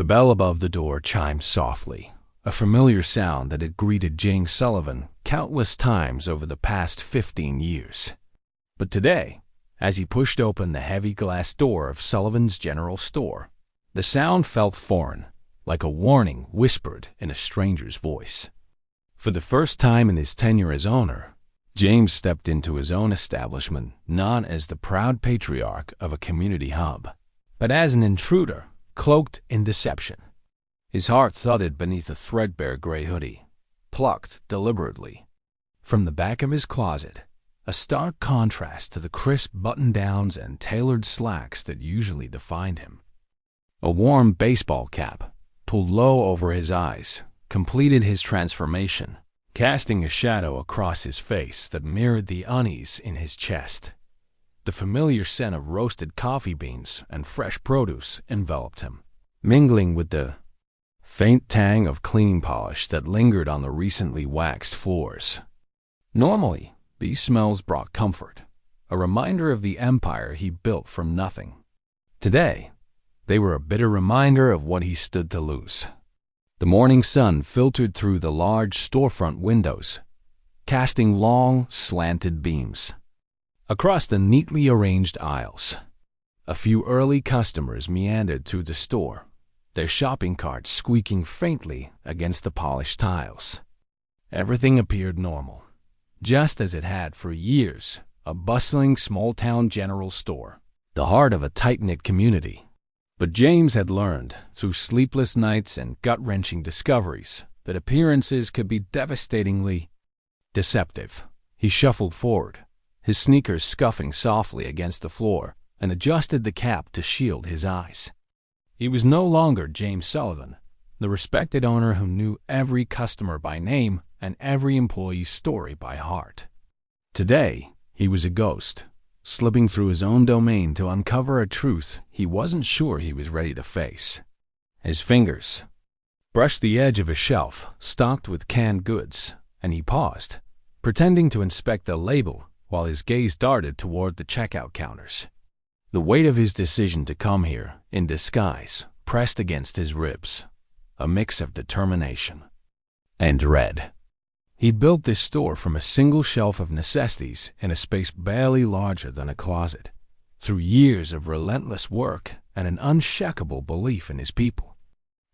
The bell above the door chimed softly, a familiar sound that had greeted James Sullivan countless times over the past 15 years. But today, as he pushed open the heavy glass door of Sullivan's general store, the sound felt foreign, like a warning whispered in a stranger's voice. For the first time in his tenure as owner, James stepped into his own establishment not as the proud patriarch of a community hub, but as an intruder, cloaked in deception. His heart thudded beneath a threadbare gray hoodie, plucked deliberately. From the back of his closet, a stark contrast to the crisp button-downs and tailored slacks that usually defined him. A warm baseball cap, pulled low over his eyes, completed his transformation, casting a shadow across his face that mirrored the unease in his chest. The familiar scent of roasted coffee beans and fresh produce enveloped him, mingling with the faint tang of cleaning polish that lingered on the recently waxed floors. Normally, these smells brought comfort, a reminder of the empire he built from nothing. Today, they were a bitter reminder of what he stood to lose. The morning sun filtered through the large storefront windows, casting long, slanted beams across the neatly arranged aisles. A few early customers meandered through the store, their shopping carts squeaking faintly against the polished tiles. Everything appeared normal, just as it had for years, a bustling small-town general store, the heart of a tight-knit community. But James had learned, through sleepless nights and gut-wrenching discoveries, that appearances could be devastatingly deceptive. He shuffled forward, his sneakers scuffing softly against the floor, and adjusted the cap to shield his eyes. He was no longer James Sullivan, the respected owner who knew every customer by name and every employee's story by heart. Today, he was a ghost, slipping through his own domain to uncover a truth he wasn't sure he was ready to face. His fingers brushed the edge of a shelf stocked with canned goods, and he paused, pretending to inspect a label while his gaze darted toward the checkout counters. The weight of his decision to come here, in disguise, pressed against his ribs, a mix of determination and dread. He'd built this store from a single shelf of necessities in a space barely larger than a closet, through years of relentless work and an unshakable belief in his people.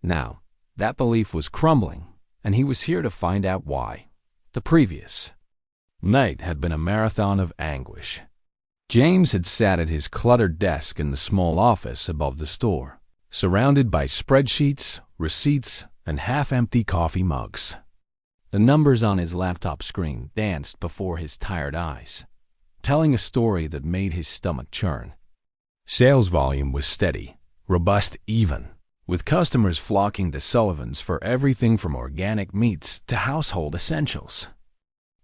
Now, that belief was crumbling, and he was here to find out why. The previous night had been a marathon of anguish. James had sat at his cluttered desk in the small office above the store, surrounded by spreadsheets, receipts, and half-empty coffee mugs. The numbers on his laptop screen danced before his tired eyes, telling a story that made his stomach churn. Sales volume was steady, robust even, with customers flocking to Sullivan's for everything from organic meats to household essentials.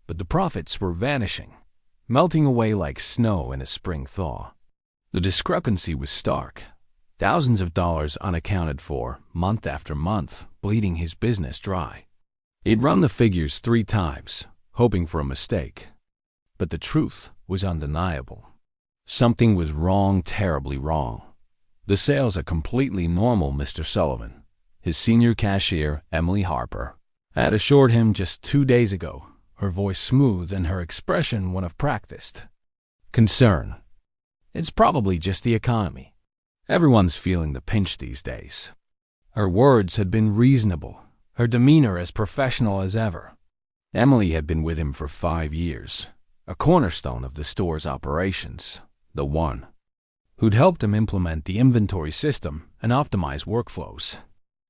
But the profits were vanishing, melting away like snow in a spring thaw. The discrepancy was stark, thousands of dollars unaccounted for, month after month, bleeding his business dry. He'd run the figures 3 times, hoping for a mistake. But the truth was undeniable. Something was wrong, terribly wrong. The sales are completely normal, Mr. Sullivan, his senior cashier, Emily Harper, had assured him just 2 days ago, her voice smooth and her expression one of practiced concern. It's probably just the economy. Everyone's feeling the pinch these days. Her words had been reasonable, her demeanor as professional as ever. Emily had been with him for 5 years, a cornerstone of the store's operations, the one who'd helped him implement the inventory system and optimize workflows.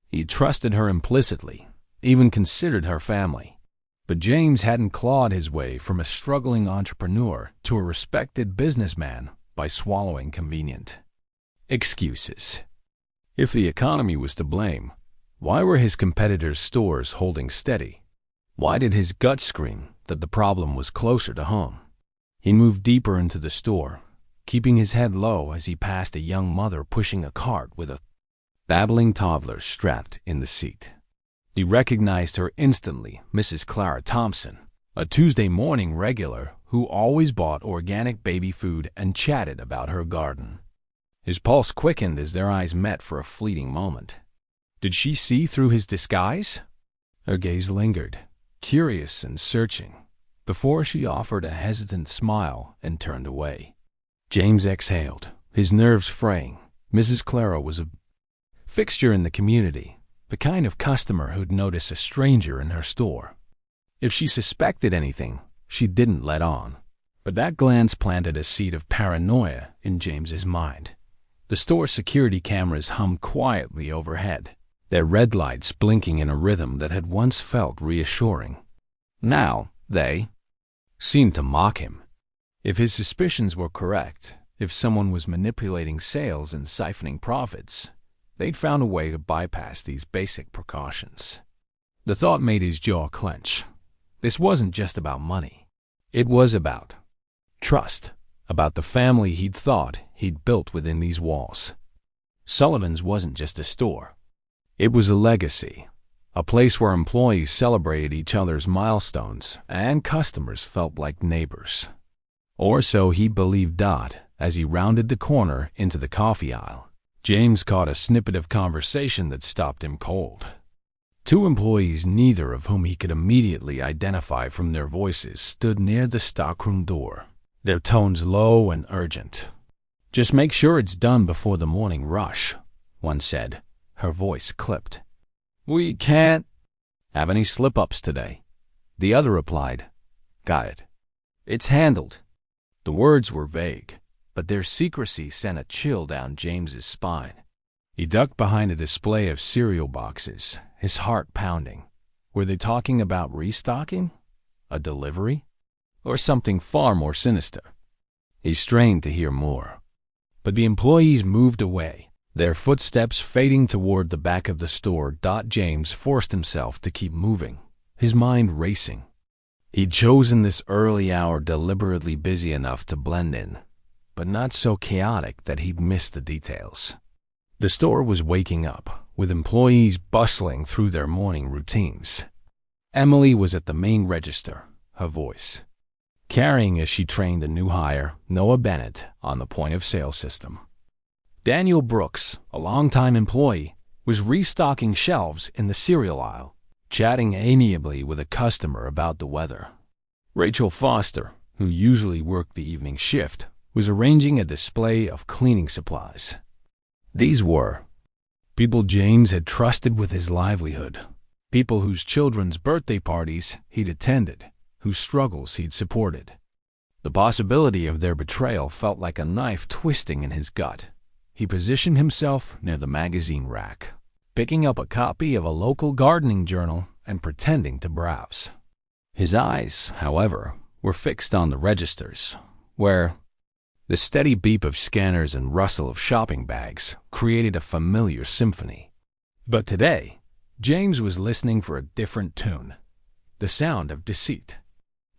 He trusted her implicitly, even considered her family. But James hadn't clawed his way from a struggling entrepreneur to a respected businessman by swallowing convenient excuses. If the economy was to blame, why were his competitors' stores holding steady? Why did his gut scream that the problem was closer to home? He moved deeper into the store, keeping his head low as he passed a young mother pushing a cart with a babbling toddler strapped in the seat. He recognized her instantly, Mrs. Clara Thompson, a Tuesday morning regular who always bought organic baby food and chatted about her garden. His pulse quickened as their eyes met for a fleeting moment. Did she see through his disguise? Her gaze lingered, curious and searching, before she offered a hesitant smile and turned away. James exhaled, his nerves fraying. Mrs. Clara was a fixture in the community, the kind of customer who'd notice a stranger in her store. If she suspected anything, she didn't let on. But that glance planted a seed of paranoia in James's mind. The store security cameras hummed quietly overhead, their red lights blinking in a rhythm that had once felt reassuring. Now, they seemed to mock him. If his suspicions were correct, if someone was manipulating sales and siphoning profits, they'd found a way to bypass these basic precautions. The thought made his jaw clench. This wasn't just about money. It was about trust, about the family he'd thought he'd built within these walls. Sullivan's wasn't just a store. It was a legacy, a place where employees celebrated each other's milestones and customers felt like neighbors. Or so he believed. As he rounded the corner into the coffee aisle, James caught a snippet of conversation that stopped him cold. Two employees, neither of whom he could immediately identify from their voices, stood near the stockroom door, their tones low and urgent. "Just make sure it's done before the morning rush," one said, her voice clipped. "We can't have any slip-ups today," the other replied. "Got it. It's handled." The words were vague, but their secrecy sent a chill down James's spine. He ducked behind a display of cereal boxes, his heart pounding. Were they talking about restocking? A delivery? Or something far more sinister? He strained to hear more. But the employees moved away, their footsteps fading toward the back of the store. James forced himself to keep moving, his mind racing. He'd chosen this early hour deliberately busy enough to blend in, but not so chaotic that he'd miss the details. The store was waking up, with employees bustling through their morning routines. Emily was at the main register, her voice carrying as she trained a new hire, Noah Bennett, on the point-of-sale system. Daniel Brooks, a longtime employee, was restocking shelves in the cereal aisle, chatting amiably with a customer about the weather. Rachel Foster, who usually worked the evening shift, was arranging a display of cleaning supplies. These were people James had trusted with his livelihood, people whose children's birthday parties he'd attended, whose struggles he'd supported. The possibility of their betrayal felt like a knife twisting in his gut. He positioned himself near the magazine rack, picking up a copy of a local gardening journal and pretending to browse. His eyes, however, were fixed on the registers, where the steady beep of scanners and rustle of shopping bags created a familiar symphony. But today, James was listening for a different tune, the sound of deceit.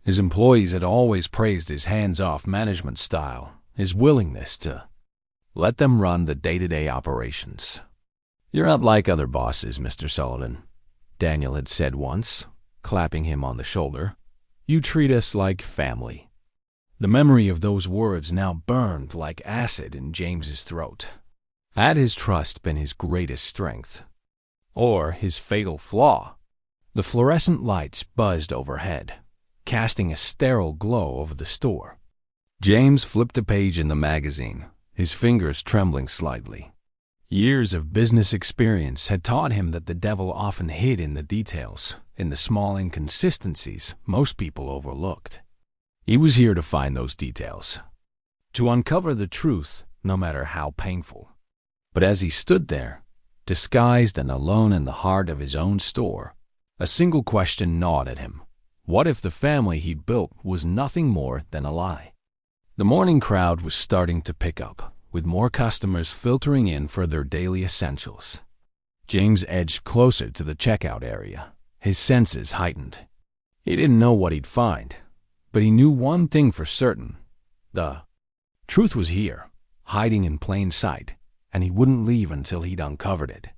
His employees had always praised his hands-off management style, his willingness to let them run the day-to-day operations. "You're not like other bosses, Mr. Sullivan," Daniel had said once, clapping him on the shoulder. "You treat us like family." The memory of those words now burned like acid in James's throat. Had his trust been his greatest strength? Or his fatal flaw? The fluorescent lights buzzed overhead, casting a sterile glow over the store. James flipped a page in the magazine, his fingers trembling slightly. Years of business experience had taught him that the devil often hid in the details, in the small inconsistencies most people overlooked. He was here to find those details, to uncover the truth, no matter how painful. But as he stood there, disguised and alone in the heart of his own store, a single question gnawed at him. What if the family he'd built was nothing more than a lie? The morning crowd was starting to pick up, with more customers filtering in for their daily essentials. James edged closer to the checkout area, his senses heightened. He didn't know what he'd find, but he knew one thing for certain. The truth was here, hiding in plain sight, and he wouldn't leave until he'd uncovered it.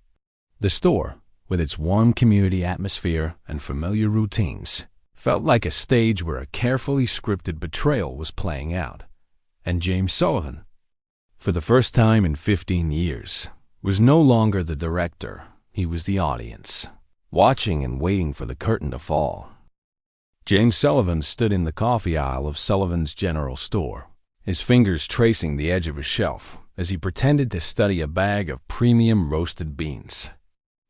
The store, with its warm community atmosphere and familiar routines, felt like a stage where a carefully scripted betrayal was playing out. And James Sullivan, for the first time in 15 years, was no longer the director. he was the audience, watching and waiting for the curtain to fall. James Sullivan stood in the coffee aisle of Sullivan's General Store, his fingers tracing the edge of a shelf as he pretended to study a bag of premium roasted beans.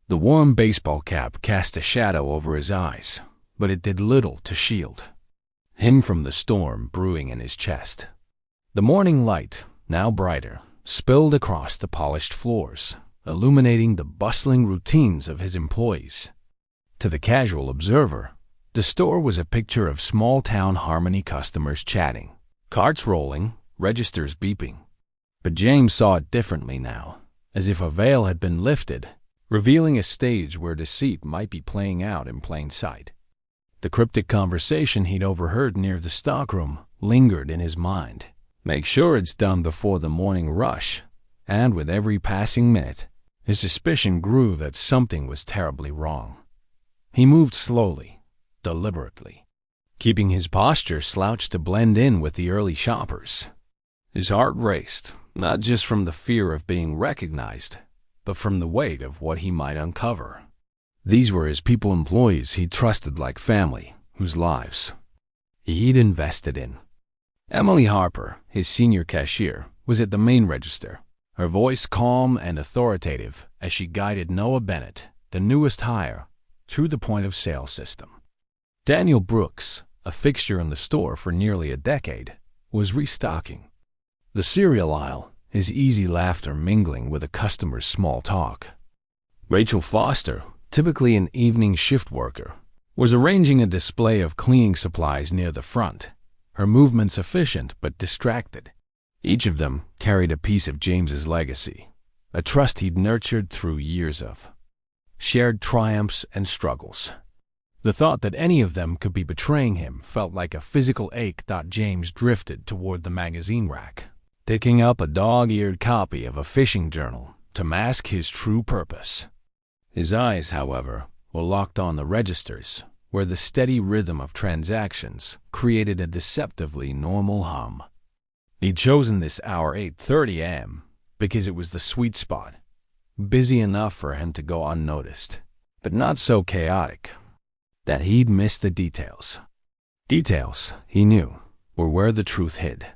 The warm baseball cap cast a shadow over his eyes, but it did little to shield him from the storm brewing in his chest. The morning light, now brighter, spilled across the polished floors, illuminating the bustling routines of his employees. To the casual observer, the store was a picture of small-town Harmony customers chatting, carts rolling, registers beeping. But James saw it differently now, as if a veil had been lifted, revealing a stage where deceit might be playing out in plain sight. The cryptic conversation he'd overheard near the stockroom lingered in his mind. Make sure it's done before the morning rush, and with every passing minute, his suspicion grew that something was terribly wrong. He moved slowly, deliberately, keeping his posture slouched to blend in with the early shoppers. His heart raced, not just from the fear of being recognized, but from the weight of what he might uncover. These were his people employees he trusted like family, whose lives he'd invested in. Emily Harper, his senior cashier, was at the main register, her voice calm and authoritative as she guided Noah Bennett, the newest hire, through the point-of-sale system. Daniel Brooks, a fixture in the store for nearly a decade, was restocking the cereal aisle, his easy laughter mingling with a customer's small talk. Rachel Foster, typically an evening shift worker, was arranging a display of cleaning supplies near the front, her movements efficient but distracted. Each of them carried a piece of James's legacy, a trust he'd nurtured through years of shared triumphs and struggles. The thought that any of them could be betraying him felt like a physical ache. James drifted toward the magazine rack, picking up a dog-eared copy of a fishing journal to mask his true purpose. His eyes, however, were locked on the registers, where the steady rhythm of transactions created a deceptively normal hum. He'd chosen this hour, 8:30 a.m., because it was the sweet spot, busy enough for him to go unnoticed, but not so chaotic that he'd miss the details. Details, he knew, were where the truth hid.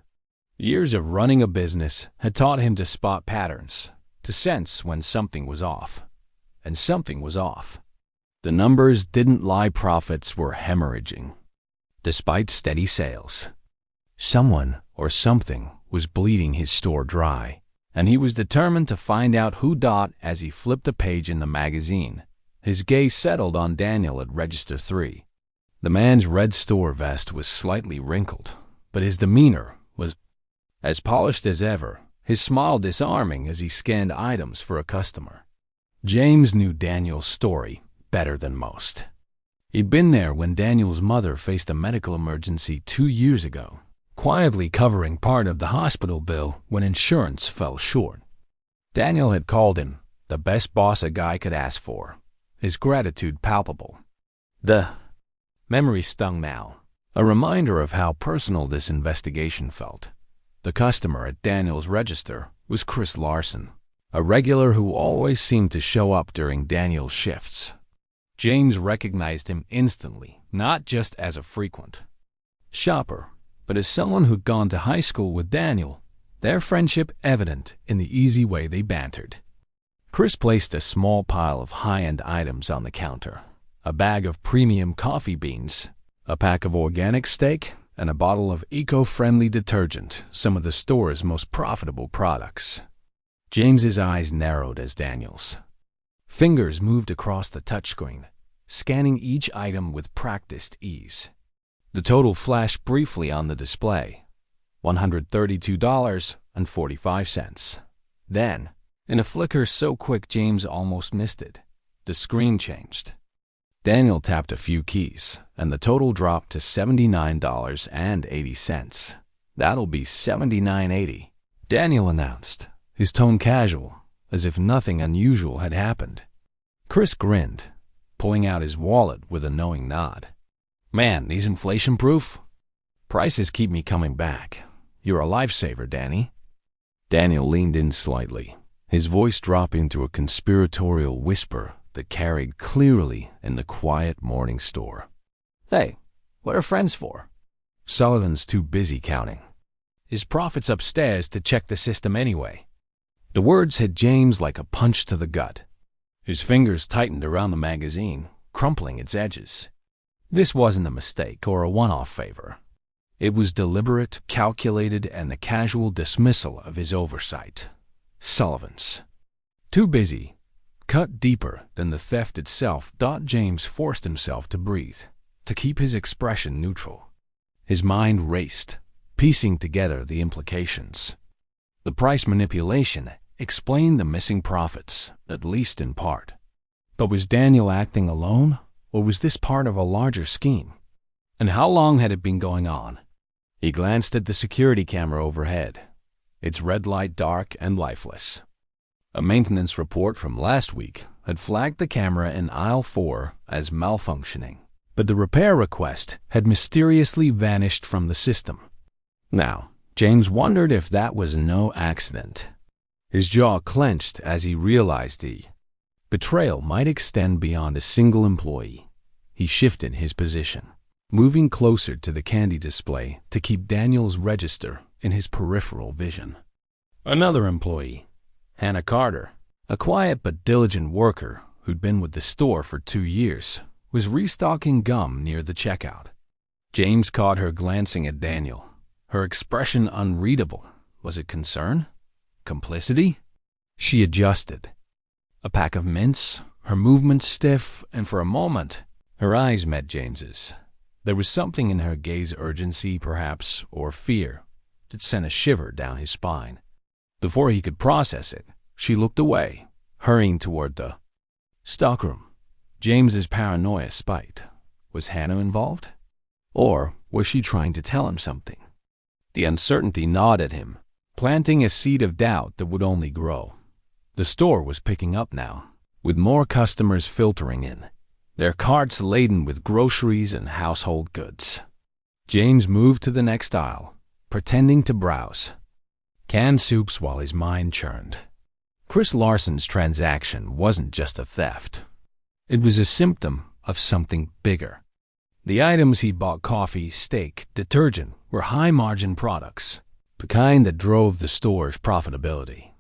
Years of running a business had taught him to spot patterns, to sense when something was off. And something was off. The numbers didn't lie, profits were hemorrhaging. Despite steady sales, someone or something was bleeding his store dry, and he was determined to find out who. As he flipped a page in the magazine, his gaze settled on Daniel at Register 3. The man's red store vest was slightly wrinkled, but his demeanor was as polished as ever, his smile disarming as he scanned items for a customer. James knew Daniel's story better than most. He'd been there when Daniel's mother faced a medical emergency 2 years ago, quietly covering part of the hospital bill when insurance fell short. Daniel had called him the best boss a guy could ask for, his gratitude palpable. The memory stung now, a reminder of how personal this investigation felt. The customer at Daniel's register was Chris Larson, a regular who always seemed to show up during Daniel's shifts. James recognized him instantly, not just as a frequent shopper, but as someone who'd gone to high school with Daniel, their friendship evident in the easy way they bantered. Chris placed a small pile of high-end items on the counter, a bag of premium coffee beans, a pack of organic steak, and a bottle of eco-friendly detergent, some of the store's most profitable products. James's eyes narrowed as Daniel's fingers moved across the touchscreen, scanning each item with practiced ease. The total flashed briefly on the display, $132.45. Then, in a flicker so quick James almost missed it, the screen changed. Daniel tapped a few keys, and the total dropped to $79.80. That'll be $79.80, Daniel announced, his tone casual, as if nothing unusual had happened. Chris grinned, pulling out his wallet with a knowing nod. Man, these inflation-proof? Prices keep me coming back. You're a lifesaver, Danny. Daniel leaned in slightly, his voice dropping to a conspiratorial whisper that carried clearly in the quiet morning store. "Hey, what are friends for?" "Sullivan's too busy counting. His profits upstairs to check the system anyway." The words hit James like a punch to the gut. His fingers tightened around the magazine, crumpling its edges. This wasn't a mistake or a one-off favor. It was deliberate, calculated, and the casual dismissal of his oversight. Sullivan's. Too busy, cut deeper than the theft itself. James forced himself to breathe, to keep his expression neutral. His mind raced, piecing together the implications. The price manipulation explained the missing profits, at least in part. But was Daniel acting alone, or was this part of a larger scheme? And how long had it been going on? He glanced at the security camera overhead, its red light dark and lifeless. A maintenance report from last week had flagged the camera in aisle 4 as malfunctioning, but the repair request had mysteriously vanished from the system. Now, James wondered if that was no accident. His jaw clenched as he realized the betrayal might extend beyond a single employee. He shifted his position, moving closer to the candy display to keep Daniel's register in his peripheral vision. Another employee, Hannah Carter, a quiet but diligent worker who'd been with the store for 2 years, was restocking gum near the checkout. James caught her glancing at Daniel, her expression unreadable. Was it concern? Complicity? She adjusted. A pack of mints, her movements stiff, and for a moment, her eyes met James's. There was something in her gaze, urgency perhaps, or fear, that sent a shiver down his spine. Before he could process it, she looked away, hurrying toward the stockroom. James's paranoia spiked. Was Hannah involved? Or was she trying to tell him something? The uncertainty gnawed at him, planting a seed of doubt that would only grow. The store was picking up now, with more customers filtering in, their carts laden with groceries and household goods. James moved to the next aisle, pretending to browse canned soups while his mind churned. Chris Larson's transaction wasn't just a theft. It was a symptom of something bigger. The items he bought, coffee, steak, detergent, were high-margin products, the kind that drove the store's profitability.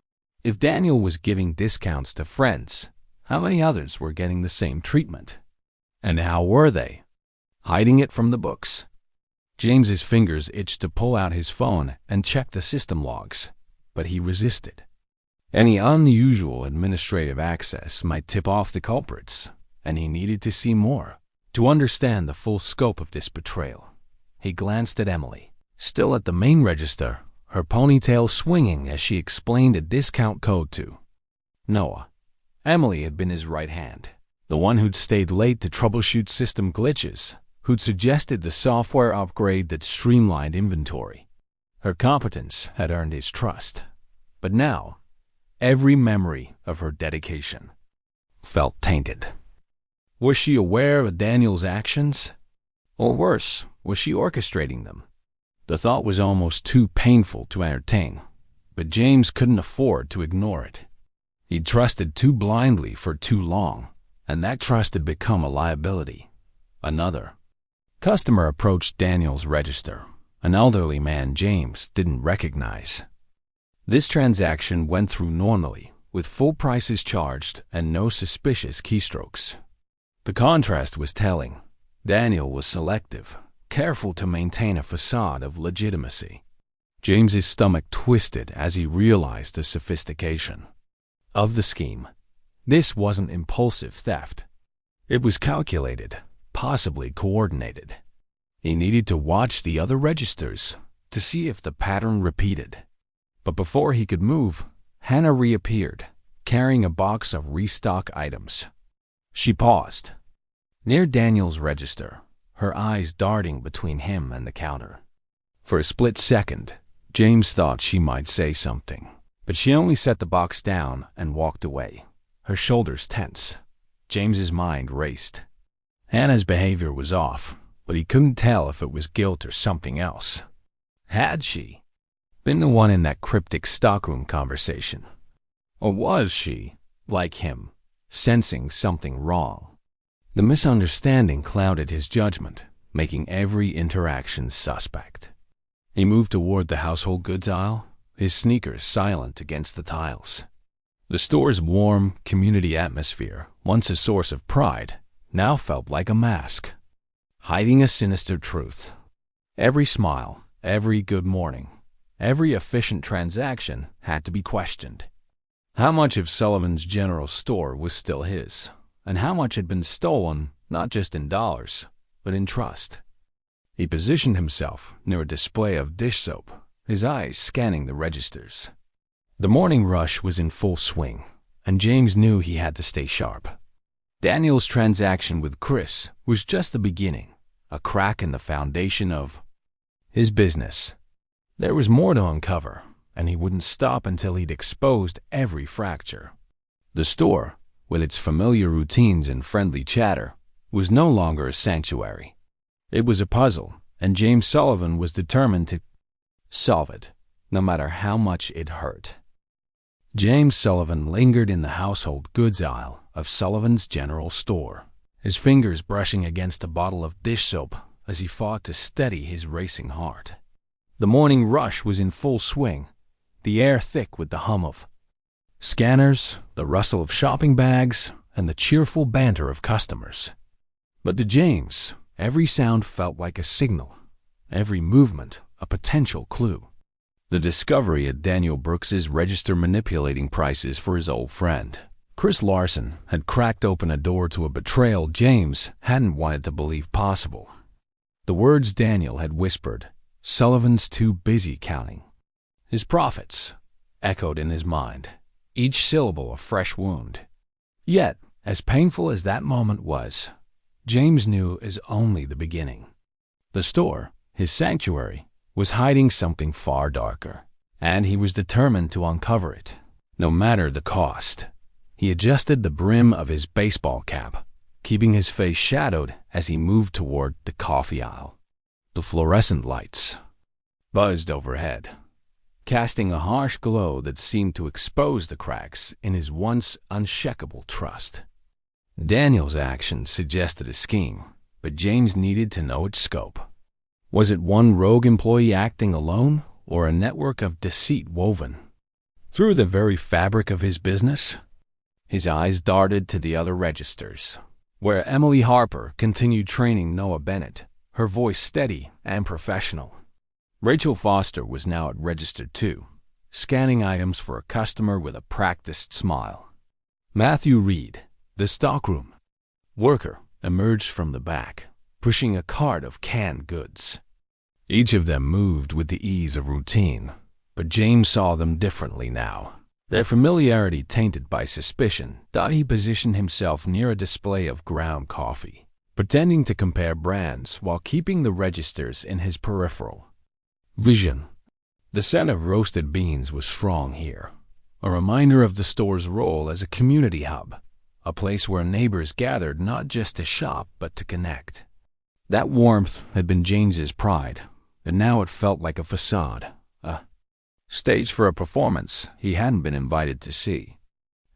If Daniel was giving discounts to friends, how many others were getting the same treatment? And how were they? Hiding it from the books? James's fingers itched to pull out his phone and check the system logs, but he resisted. Any unusual administrative access might tip off the culprits, and he needed to see more to understand the full scope of this betrayal. He glanced at Emily, still at the main register, her ponytail swinging as she explained a discount code to Noah. Emily had been his right hand, the one who'd stayed late to troubleshoot system glitches, who'd suggested the software upgrade that streamlined inventory. Her competence had earned his trust, but now, every memory of her dedication felt tainted. Was she aware of Daniel's actions? Or worse, was she orchestrating them? The thought was almost too painful to entertain, but James couldn't afford to ignore it. He'd trusted too blindly for too long, and that trust had become a liability. Another customer approached Daniel's register, an elderly man James didn't recognize. This transaction went through normally, with full prices charged and no suspicious keystrokes. The contrast was telling. Daniel was selective, careful to maintain a facade of legitimacy. James's stomach twisted as he realized the sophistication of the scheme. This wasn't impulsive theft. It was calculated, possibly coordinated. He needed to watch the other registers to see if the pattern repeated. But before he could move, Hannah reappeared, carrying a box of restock items. She paused, near Daniel's register, her eyes darting between him and the counter. For a split second, James thought she might say something, but she only set the box down and walked away, her shoulders tense. James's mind raced. Hannah's behavior was off, but he couldn't tell if it was guilt or something else. Had she been the one in that cryptic stockroom conversation? Or was she, like him, sensing something wrong. The misunderstanding clouded his judgment, making every interaction suspect. He moved toward the household goods aisle, his sneakers silent against the tiles. The store's warm, community atmosphere, once a source of pride, now felt like a mask, hiding a sinister truth. Every smile, every good morning, every efficient transaction had to be questioned. How much of Sullivan's general store was still his, and how much had been stolen not just in dollars, but in trust? He positioned himself near a display of dish soap, his eyes scanning the registers. The morning rush was in full swing, and James knew he had to stay sharp. Daniel's transaction with Chris was just the beginning, a crack in the foundation of his business. There was more to uncover, and he wouldn't stop until he'd exposed every fracture. The store, with its familiar routines and friendly chatter, was no longer a sanctuary. It was a puzzle, and James Sullivan was determined to solve it, no matter how much it hurt. James Sullivan lingered in the household goods aisle of Sullivan's general store, his fingers brushing against a bottle of dish soap as he fought to steady his racing heart. The morning rush was in full swing, the air thick with the hum of scanners, the rustle of shopping bags, and the cheerful banter of customers. But to James, every sound felt like a signal, every movement a potential clue. The discovery at Daniel Brooks's register manipulating prices for his old friend, Chris Larson, had cracked open a door to a betrayal James hadn't wanted to believe possible. The words Daniel had whispered, "Sullivan's too busy counting his profits," echoed in his mind, each syllable a fresh wound. Yet, as painful as that moment was, James knew it was only the beginning. The store, his sanctuary, was hiding something far darker, and he was determined to uncover it, no matter the cost. He adjusted the brim of his baseball cap, keeping his face shadowed as he moved toward the coffee aisle. The fluorescent lights buzzed overhead, casting a harsh glow that seemed to expose the cracks in his once unshakable trust. Daniel's actions suggested a scheme, but James needed to know its scope. Was it one rogue employee acting alone, or a network of deceit woven through the very fabric of his business? His eyes darted to the other registers, where Emily Harper continued training Noah Bennett, her voice steady and professional. Rachel Foster was now at register 2, scanning items for a customer with a practiced smile. Matthew Reed, the stockroom worker, emerged from the back, pushing a cart of canned goods. Each of them moved with the ease of routine, but James saw them differently now. Their familiarity tainted by suspicion, he positioned himself near a display of ground coffee, pretending to compare brands while keeping the registers in his peripheral vision. The scent of roasted beans was strong here, a reminder of the store's role as a community hub, a place where neighbors gathered not just to shop but to connect. That warmth had been James's pride, and now it felt like a facade, a stage for a performance he hadn't been invited to see.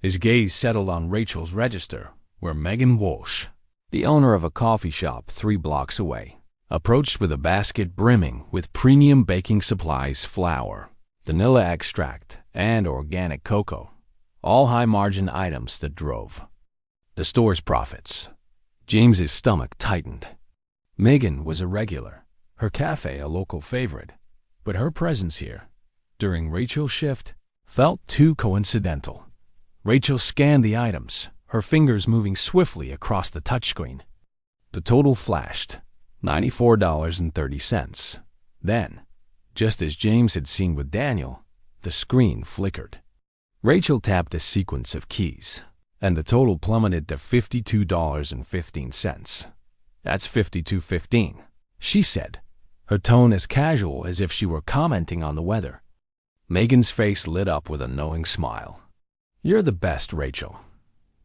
His gaze settled on Rachel's register, where Megan Walsh, the owner of a coffee shop 3 blocks away, approached with a basket brimming with premium baking supplies flour, vanilla extract, and organic cocoa, all high-margin items that drove the store's profits. James's stomach tightened. Megan was a regular, her cafe a local favorite, but her presence here, during Rachel's shift, felt too coincidental. Rachel scanned the items, her fingers moving swiftly across the touchscreen. The total flashed, $94.30. Then, just as James had seen with Daniel, the screen flickered. Rachel tapped a sequence of keys, and the total plummeted to $52.15. "That's $52.15, she said, her tone as casual as if she were commenting on the weather. Megan's face lit up with a knowing smile. "You're the best, Rachel.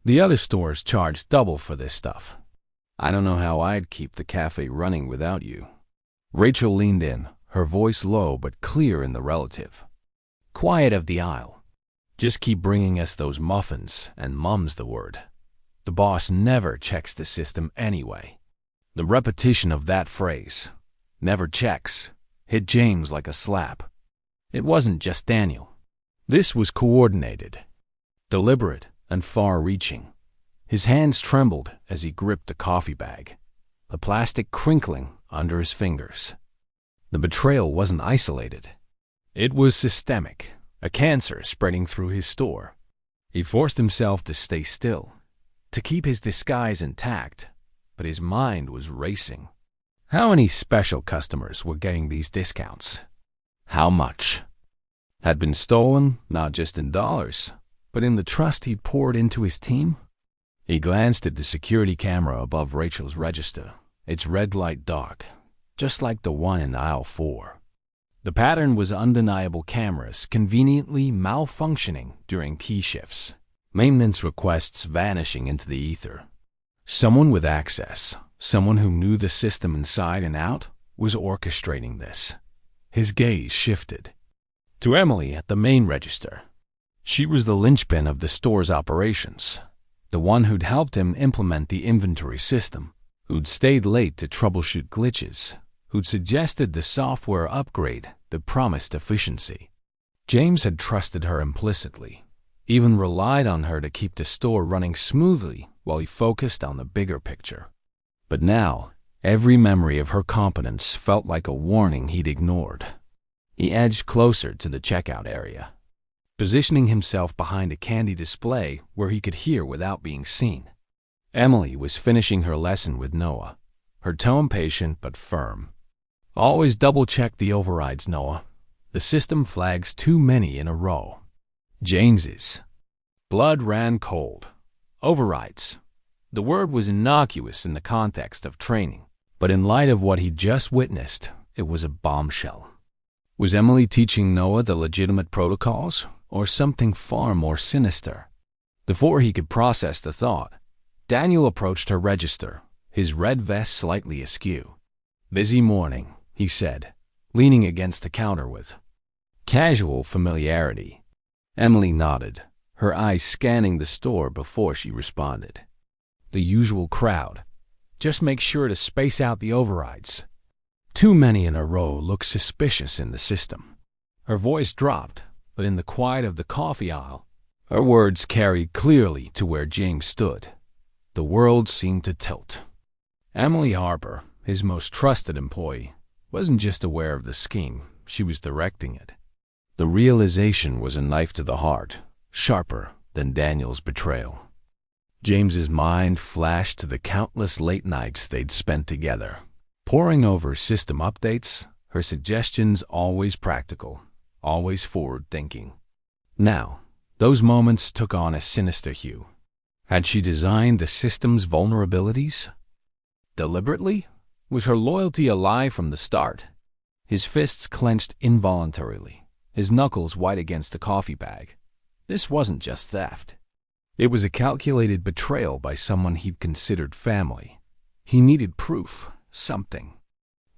The other stores charge double for this stuff. I don't know how I'd keep the cafe running without you." Rachel leaned in, her voice low but clear in the relative. "Quiet of the aisle. Just keep bringing us those muffins, and mum's the word." The boss never checks the system anyway. The repetition of that phrase, "never checks," hit James like a slap. It wasn't just Daniel. This was coordinated, deliberate, and far-reaching. His hands trembled as he gripped the coffee bag, the plastic crinkling under his fingers. The betrayal wasn't isolated. It was systemic, a cancer spreading through his store. He forced himself to stay still, to keep his disguise intact, but his mind was racing. How many special customers were getting these discounts? How much had been stolen, not just in dollars, but in the trust he'd poured into his team? He glanced at the security camera above Rachel's register, its red light dark, just like the one in aisle 4. The pattern was undeniable: cameras conveniently malfunctioning during key shifts, maintenance requests vanishing into the ether. Someone with access, someone who knew the system inside and out, was orchestrating this. His gaze shifted to Emily at the main register. She was the linchpin of the store's operations, the one who'd helped him implement the inventory system, who'd stayed late to troubleshoot glitches, who'd suggested the software upgrade that promised efficiency. James had trusted her implicitly, even relied on her to keep the store running smoothly while he focused on the bigger picture. But now, every memory of her competence felt like a warning he'd ignored. He edged closer to the checkout area, positioning himself behind a candy display where he could hear without being seen. Emily was finishing her lesson with Noah, her tone patient but firm. "Always double-check the overrides, Noah. The system flags too many in a row." James's blood ran cold. Overrides. The word was innocuous in the context of training, but in light of what he'd just witnessed, it was a bombshell. Was Emily teaching Noah the legitimate protocols, or something far more sinister? Before he could process the thought, Daniel approached her register, his red vest slightly askew. "Busy morning," he said, leaning against the counter with casual familiarity. Emily nodded, her eyes scanning the store before she responded. "The usual crowd. Just make sure to space out the overrides. Too many in a row look suspicious in the system." Her voice dropped, but in the quiet of the coffee aisle, her words carried clearly to where James stood. The world seemed to tilt. Emily Harper, his most trusted employee, wasn't just aware of the scheme, she was directing it. The realization was a knife to the heart, sharper than Daniel's betrayal. James's mind flashed to the countless late nights they'd spent together, poring over system updates, her suggestions always practical, always forward-thinking. Now, those moments took on a sinister hue. Had she designed the system's vulnerabilities? Deliberately? Was her loyalty a lie from the start? His fists clenched involuntarily, his knuckles white against the coffee bag. This wasn't just theft. It was a calculated betrayal by someone he'd considered family. He needed proof, something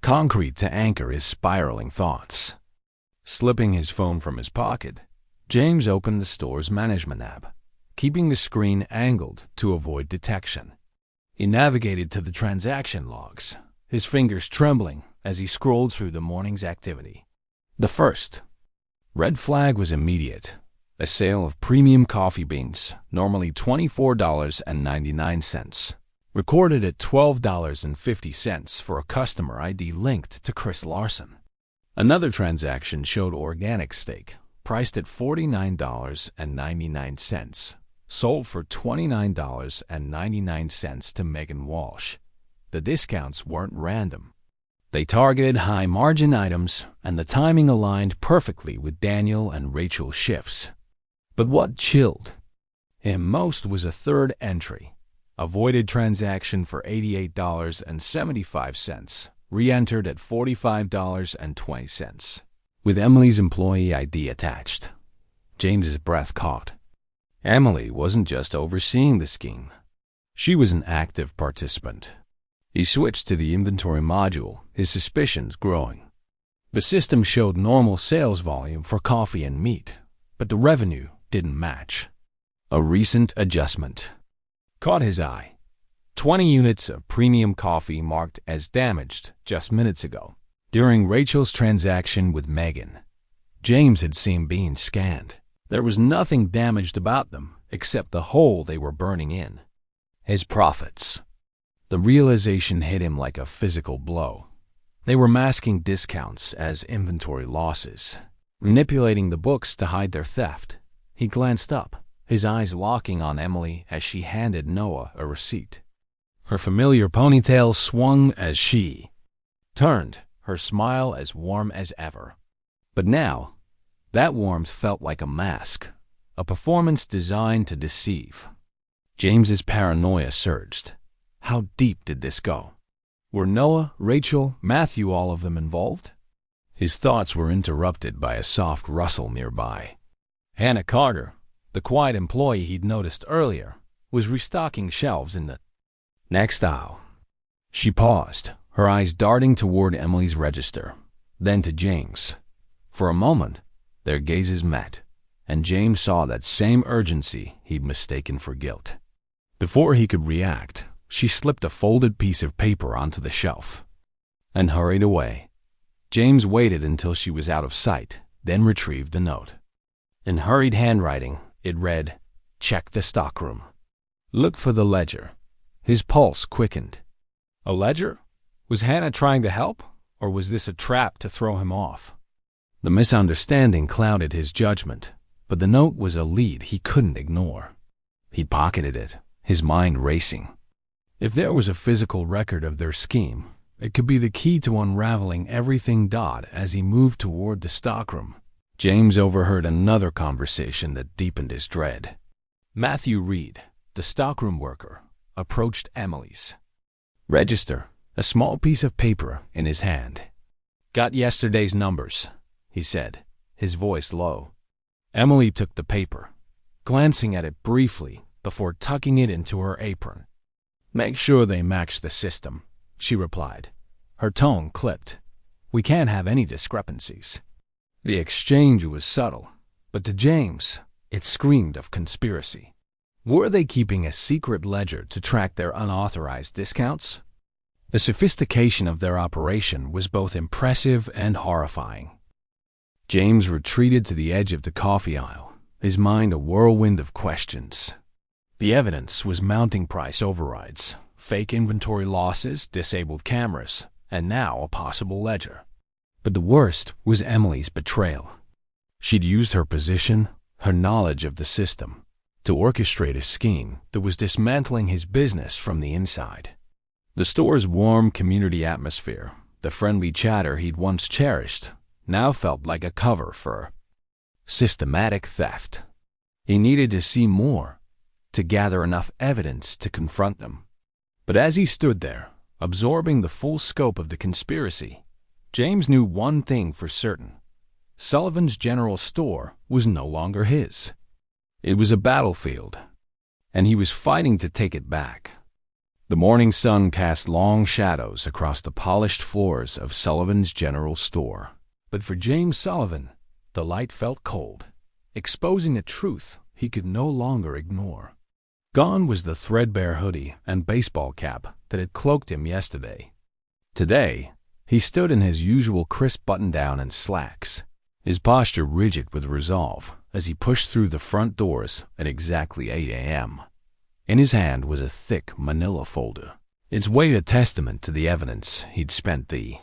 concrete to anchor his spiraling thoughts. Slipping his phone from his pocket, James opened the store's management app, keeping the screen angled to avoid detection. He navigated to the transaction logs, his fingers trembling as he scrolled through the morning's activity. The first red flag was immediate. A sale of premium coffee beans, normally $24.99, recorded at $12.50 for a customer ID linked to Chris Larson. Another transaction showed organic steak, priced at $49.99, sold for $29.99 to Megan Walsh. The discounts weren't random. They targeted high-margin items, and the timing aligned perfectly with Daniel and Rachel's shifts. But what chilled him most was a third entry, a voided transaction for $88.75, re-entered at $45.20, with Emily's employee ID attached. James's breath caught. Emily wasn't just overseeing the scheme. She was an active participant. He switched to the inventory module, his suspicions growing. The system showed normal sales volume for coffee and meat, but the revenue didn't match. A recent adjustment. caught his eye. 20 units of premium coffee marked as damaged just minutes ago. During Rachel's transaction with Megan, James had seen being scanned. There was nothing damaged about them except the hole they were burning in. His profits. The realization hit him like a physical blow. They were masking discounts as inventory losses, manipulating the books to hide their theft. He glanced up, his eyes locking on Emily as she handed Noah a receipt. Her familiar ponytail swung as she turned, her smile as warm as ever. But now, that warmth felt like a mask, a performance designed to deceive. James's paranoia surged. How deep did this go? Were Noah, Rachel, Matthew, all of them involved? His thoughts were interrupted by a soft rustle nearby. Hannah Carter, the quiet employee he'd noticed earlier, was restocking shelves in the next aisle. She paused, her eyes darting toward Emily's register, then to James. For a moment, their gazes met, and James saw that same urgency he'd mistaken for guilt. Before he could react, she slipped a folded piece of paper onto the shelf and hurried away. James waited until she was out of sight, then retrieved the note. In hurried handwriting, it read, "Check the stockroom. Look for the ledger." His pulse quickened. A ledger? Was Hannah trying to help, or was this a trap to throw him off? The misunderstanding clouded his judgment, but the note was a lead he couldn't ignore. He pocketed it, his mind racing. If there was a physical record of their scheme, it could be the key to unraveling everything. As he moved toward the stockroom, James overheard another conversation that deepened his dread. Matthew Reed, the stockroom worker, approached Emily's register, a small piece of paper in his hand. "Got yesterday's numbers," he said, his voice low. Emily took the paper, glancing at it briefly before tucking it into her apron. "Make sure they match the system," she replied. Her tone clipped. "We can't have any discrepancies." The exchange was subtle, but to James, it screamed of conspiracy. Were they keeping a secret ledger to track their unauthorized discounts? The sophistication of their operation was both impressive and horrifying. James retreated to the edge of the coffee aisle, his mind a whirlwind of questions. The evidence was mounting price overrides, fake inventory losses, disabled cameras, and now a possible ledger. But the worst was Emily's betrayal. She'd used her position, her knowledge of the system, to orchestrate a scheme that was dismantling his business from the inside. The store's warm community atmosphere, the friendly chatter he'd once cherished, now felt like a cover for systematic theft. He needed to see more, to gather enough evidence to confront them. But as he stood there, absorbing the full scope of the conspiracy, James knew one thing for certain. Sullivan's General Store was no longer his. It was a battlefield, and he was fighting to take it back. The morning sun cast long shadows across the polished floors of Sullivan's General Store. But for James Sullivan, the light felt cold, exposing a truth he could no longer ignore. Gone was the threadbare hoodie and baseball cap that had cloaked him yesterday. Today, he stood in his usual crisp button-down and slacks, his posture rigid with resolve as he pushed through the front doors at exactly 8 a.m. In his hand was a thick manila folder, its weight a testament to the evidence he'd spent the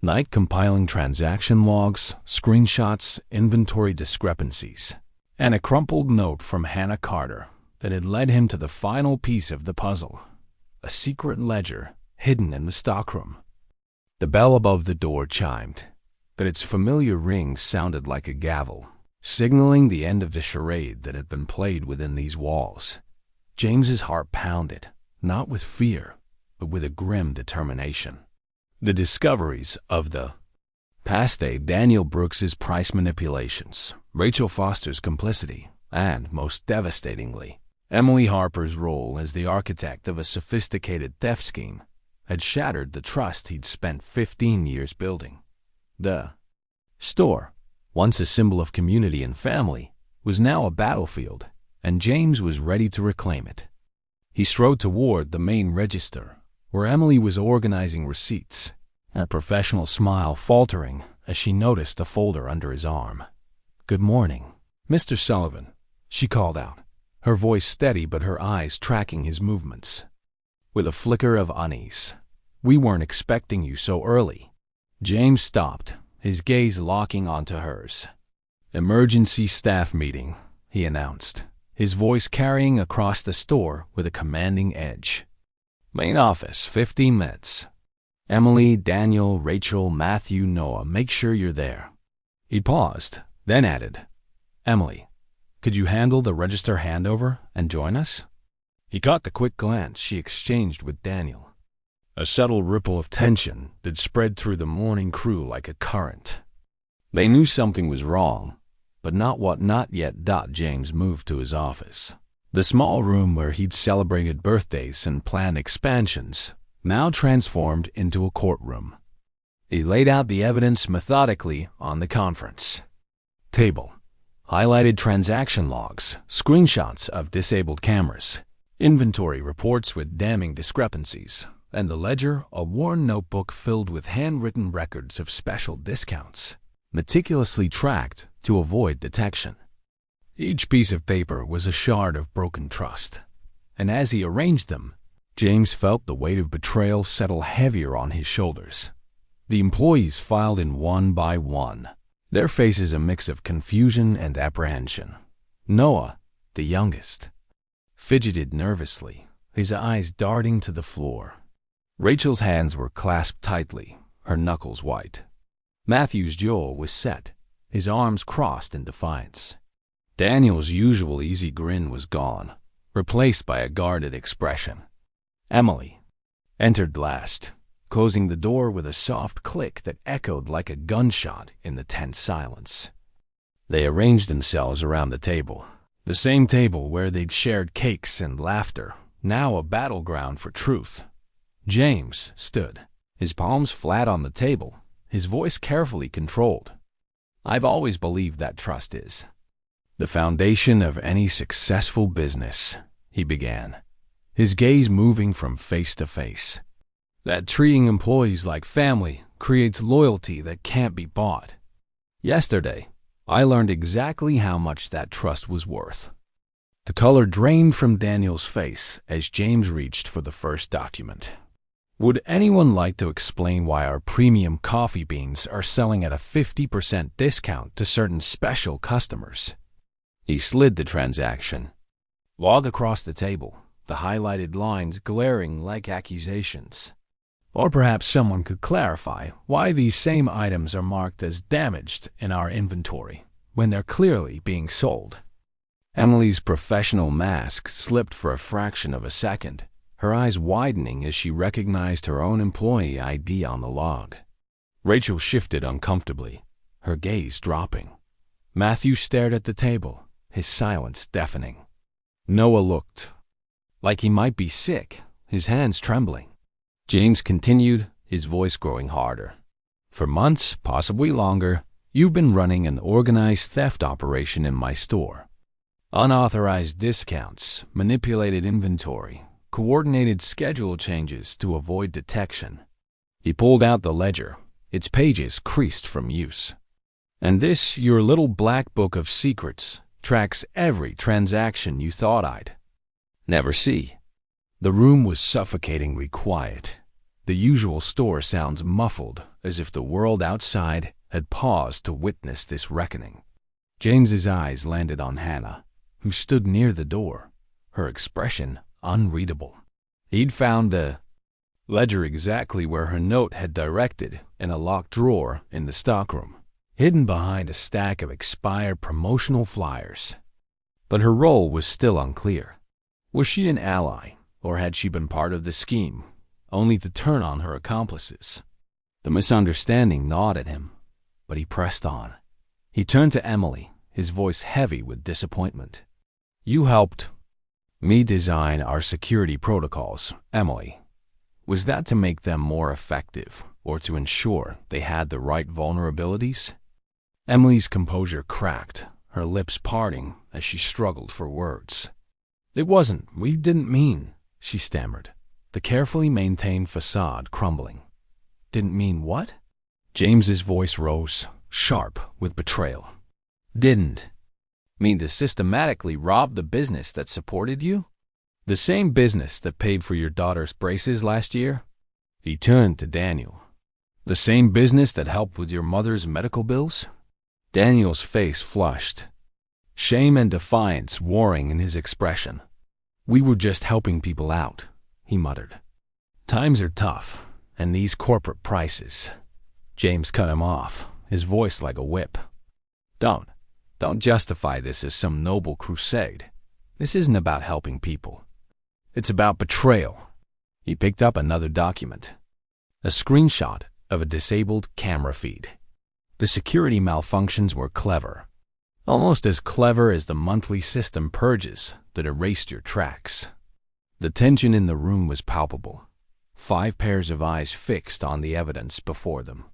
night compiling transaction logs, screenshots, inventory discrepancies, and a crumpled note from Hannah Carter that had led him to the final piece of the puzzle, a secret ledger hidden in the stockroom. The bell above the door chimed, but its familiar ring sounded like a gavel, signaling the end of the charade that had been played within these walls. James's heart pounded, not with fear, but with a grim determination. The discoveries of the past day, Daniel Brooks's price manipulations, Rachel Foster's complicity, and, most devastatingly, Emily Harper's role as the architect of a sophisticated theft scheme, had shattered the trust he'd spent 15 years building. The store, once a symbol of community and family, was now a battlefield, and James was ready to reclaim it. He strode toward the main register, where Emily was organizing receipts, a professional smile faltering as she noticed a folder under his arm. "Good morning, Mr. Sullivan," she called out, her voice steady but her eyes tracking his movements. With a flicker of unease, "We weren't expecting you so early." James stopped, his gaze locking onto hers. "Emergency staff meeting," he announced, his voice carrying across the store with a commanding edge. "Main office, 15 minutes. Emily, Daniel, Rachel, Matthew, Noah, make sure you're there." He paused, then added, "Emily, could you handle the register handover and join us?" He caught the quick glance she exchanged with Daniel. A subtle ripple of tension that spread through the morning crew like a current. They knew something was wrong, but not yet. James moved to his office. The small room where he'd celebrated birthdays and planned expansions, now transformed into a courtroom. He laid out the evidence methodically on the conference table. Highlighted transaction logs, screenshots of disabled cameras, inventory reports with damning discrepancies, and the ledger, a worn notebook filled with handwritten records of special discounts, meticulously tracked to avoid detection. Each piece of paper was a shard of broken trust, and as he arranged them, James felt the weight of betrayal settle heavier on his shoulders. The employees filed in one by one, their faces a mix of confusion and apprehension. Noah, the youngest, fidgeted nervously, his eyes darting to the floor. Rachel's hands were clasped tightly, her knuckles white. Matthew's jaw was set, his arms crossed in defiance. Daniel's usual easy grin was gone, replaced by a guarded expression. Emily entered last, closing the door with a soft click that echoed like a gunshot in the tense silence. They arranged themselves around the table, the same table where they'd shared cakes and laughter, now a battleground for truth. James stood, his palms flat on the table, his voice carefully controlled. "I've always believed that trust is the foundation of any successful business," he began, his gaze moving from face to face. "That treating employees like family creates loyalty that can't be bought. Yesterday, I learned exactly how much that trust was worth." The color drained from Daniel's face as James reached for the first document. "Would anyone like to explain why our premium coffee beans are selling at a 50% discount to certain special customers?" He slid the transaction log across the table, the highlighted lines glaring like accusations. Or perhaps someone could clarify why these same items are marked as damaged in our inventory when they're clearly being sold. Emily's professional mask slipped for a fraction of a second, her eyes widening as she recognized her own employee ID on the log. Rachel shifted uncomfortably, her gaze dropping. Matthew stared at the table, his silence deafening. Noah looked like he might be sick, his hands trembling. James continued, his voice growing harder. "For months, possibly longer, you've been running an organized theft operation in my store. Unauthorized discounts, manipulated inventory, coordinated schedule changes to avoid detection." He pulled out the ledger, its pages creased from use. "And this, your little black book of secrets, tracks every transaction you thought I'd never see." The room was suffocatingly quiet, the usual store sounds muffled as if the world outside had paused to witness this reckoning. James's eyes landed on Hannah, who stood near the door, her expression unreadable. He'd found the ledger exactly where her note had directed, in a locked drawer in the stockroom, hidden behind a stack of expired promotional flyers. But her role was still unclear. Was she an ally, or had she been part of the scheme, only to turn on her accomplices? The misunderstanding gnawed at him, but he pressed on. He turned to Emily, his voice heavy with disappointment. "You helped me design our security protocols, Emily. Was that to make them more effective, or to ensure they had the right vulnerabilities?" Emily's composure cracked, her lips parting as she struggled for words. "It wasn't. We didn't mean." she stammered, the carefully maintained facade crumbling. Didn't mean what? James's voice rose, sharp with betrayal. Didn't mean to systematically rob the business that supported you? The same business that paid for your daughter's braces last year? He turned to Daniel. The same business that helped with your mother's medical bills? Daniel's face flushed, shame and defiance warring in his expression. We were just helping people out, he muttered. Times are tough, and these corporate prices. James cut him off, his voice like a whip. Don't justify this as some noble crusade. This isn't about helping people. It's about betrayal. He picked up another document, a screenshot of a disabled camera feed. The security malfunctions were clever, almost as clever as the monthly system purges that erased your tracks. The tension in the room was palpable, 5 pairs of eyes fixed on the evidence before them.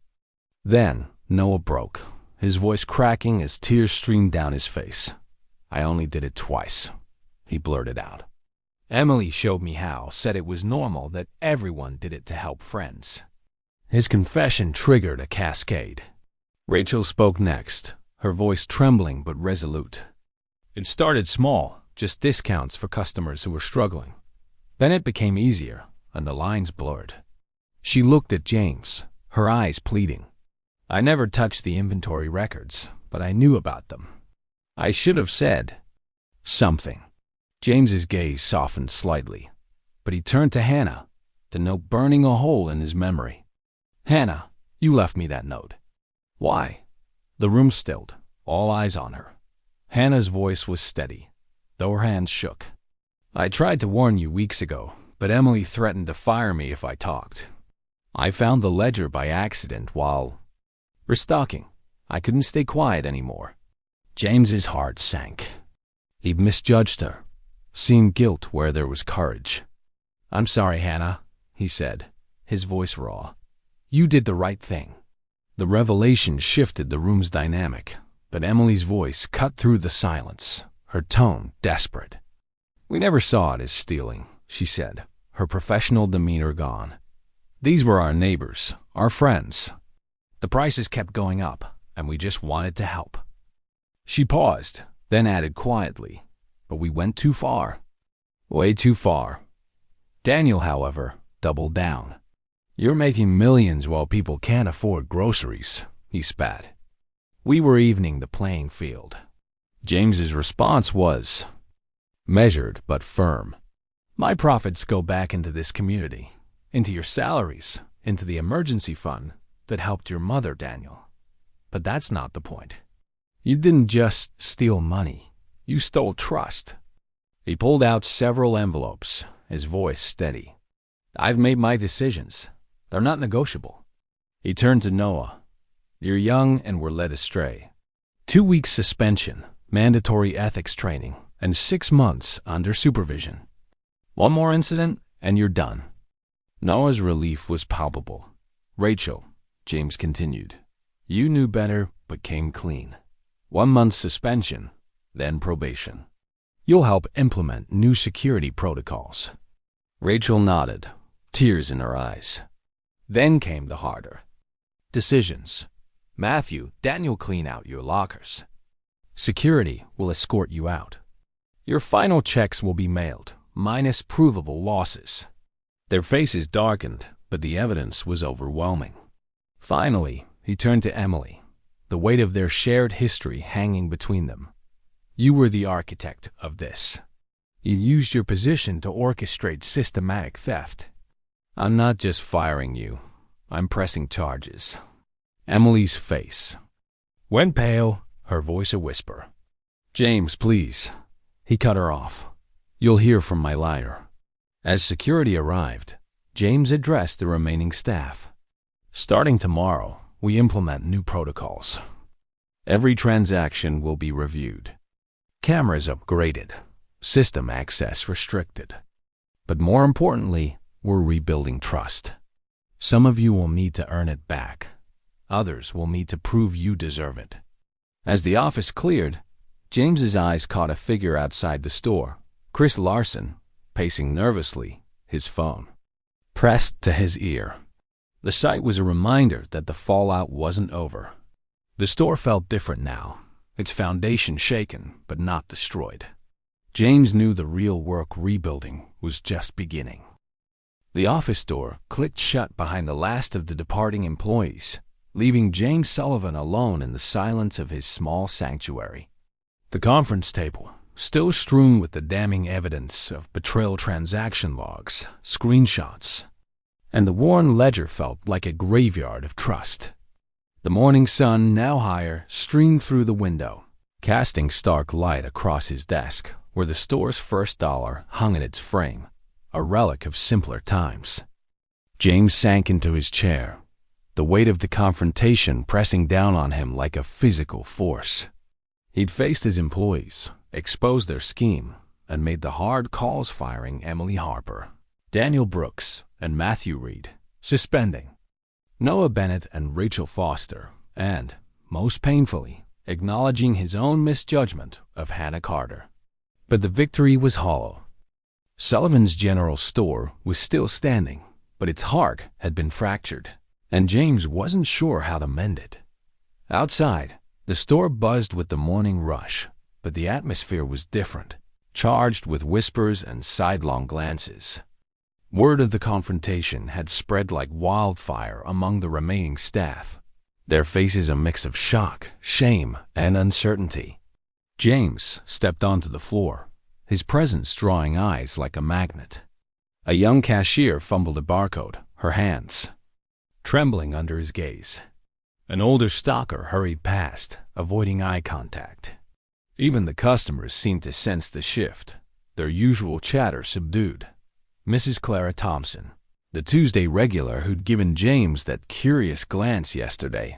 Then Noah broke, his voice cracking as tears streamed down his face. I only did it twice, he blurted out. Emily showed me how, said it was normal that everyone did it to help friends. His confession triggered a cascade. Rachel spoke next, her voice trembling but resolute. It started small, just discounts for customers who were struggling. Then it became easier, and the lines blurred. She looked at James, her eyes pleading. I never touched the inventory records, but I knew about them. I should have said something. James's gaze softened slightly, but he turned to Hannah, the note burning a hole in his memory. Hannah, you left me that note. Why? The room stilled, all eyes on her. Hannah's voice was steady, though her hands shook. I tried to warn you weeks ago, but Emily threatened to fire me if I talked. I found the ledger by accident while restocking. I couldn't stay quiet anymore. James's heart sank. He'd misjudged her, seen guilt where there was courage. I'm sorry, Hannah, he said, his voice raw. You did the right thing. The revelation shifted the room's dynamic, but Emily's voice cut through the silence, her tone desperate. We never saw it as stealing, she said, her professional demeanor gone. These were our neighbors, our friends. The prices kept going up, and we just wanted to help. She paused, then added quietly, but we went too far. Way too far. Daniel, however, doubled down. You're making millions while people can't afford groceries, he spat. We were evening the playing field. James's response was measured but firm. My profits go back into this community, into your salaries, into the emergency fund that helped your mother, Daniel. But that's not the point. You didn't just steal money. You stole trust. He pulled out several envelopes, his voice steady. I've made my decisions. They're not negotiable. He turned to Noah. You're young and were led astray. 2 weeks suspension, mandatory ethics training, and 6 months under supervision. One more incident, and you're done. Noah's relief was palpable. Rachel, James continued, you knew better, but came clean. 1 month suspension, then probation. You'll help implement new security protocols. Rachel nodded, tears in her eyes. Then came the harder decisions. Matthew, Daniel clean out your lockers. Security will escort you out. Your final checks will be mailed, minus provable losses. Their faces darkened, but the evidence was overwhelming. Finally, he turned to Emily, the weight of their shared history hanging between them. You were the architect of this. You used your position to orchestrate systematic theft. I'm not just firing you. I'm pressing charges. Emily's face went pale, her voice a whisper. James, please. He cut her off. You'll hear from my lawyer. As security arrived, James addressed the remaining staff. Starting tomorrow, we implement new protocols. Every transaction will be reviewed. Cameras upgraded. System access restricted. But more importantly, we're rebuilding trust. Some of you will need to earn it back. Others will need to prove you deserve it. As the office cleared, James's eyes caught a figure outside the store, Chris Larson, pacing nervously, his phone pressed to his ear. The sight was a reminder that the fallout wasn't over. The store felt different now, its foundation shaken but not destroyed. James knew the real work rebuilding was just beginning. The office door clicked shut behind the last of the departing employees, leaving James Sullivan alone in the silence of his small sanctuary. The conference table, still strewn with the damning evidence of betrayal transaction logs, screenshots, and the worn ledger, felt like a graveyard of trust. The morning sun, now higher, streamed through the window, casting stark light across his desk, where the store's first dollar hung in its frame, a relic of simpler times. James sank into his chair, the weight of the confrontation pressing down on him like a physical force. He'd faced his employees, exposed their scheme, and made the hard calls, firing Emily Harper, Daniel Brooks, and Matthew Reed, suspending Noah Bennett and Rachel Foster, and, most painfully, acknowledging his own misjudgment of Hannah Carter. But the victory was hollow. Sullivan's general store was still standing, but its heart had been fractured, and James wasn't sure how to mend it. Outside, the store buzzed with the morning rush, but the atmosphere was different, charged with whispers and sidelong glances. Word of the confrontation had spread like wildfire among the remaining staff, their faces a mix of shock, shame, and uncertainty. James stepped onto the floor, his presence drawing eyes like a magnet. A young cashier fumbled a barcode, her hands trembling under his gaze. An older stalker hurried past, avoiding eye contact. Even the customers seemed to sense the shift, their usual chatter subdued. Mrs. Clara Thompson, the Tuesday regular who'd given James that curious glance yesterday,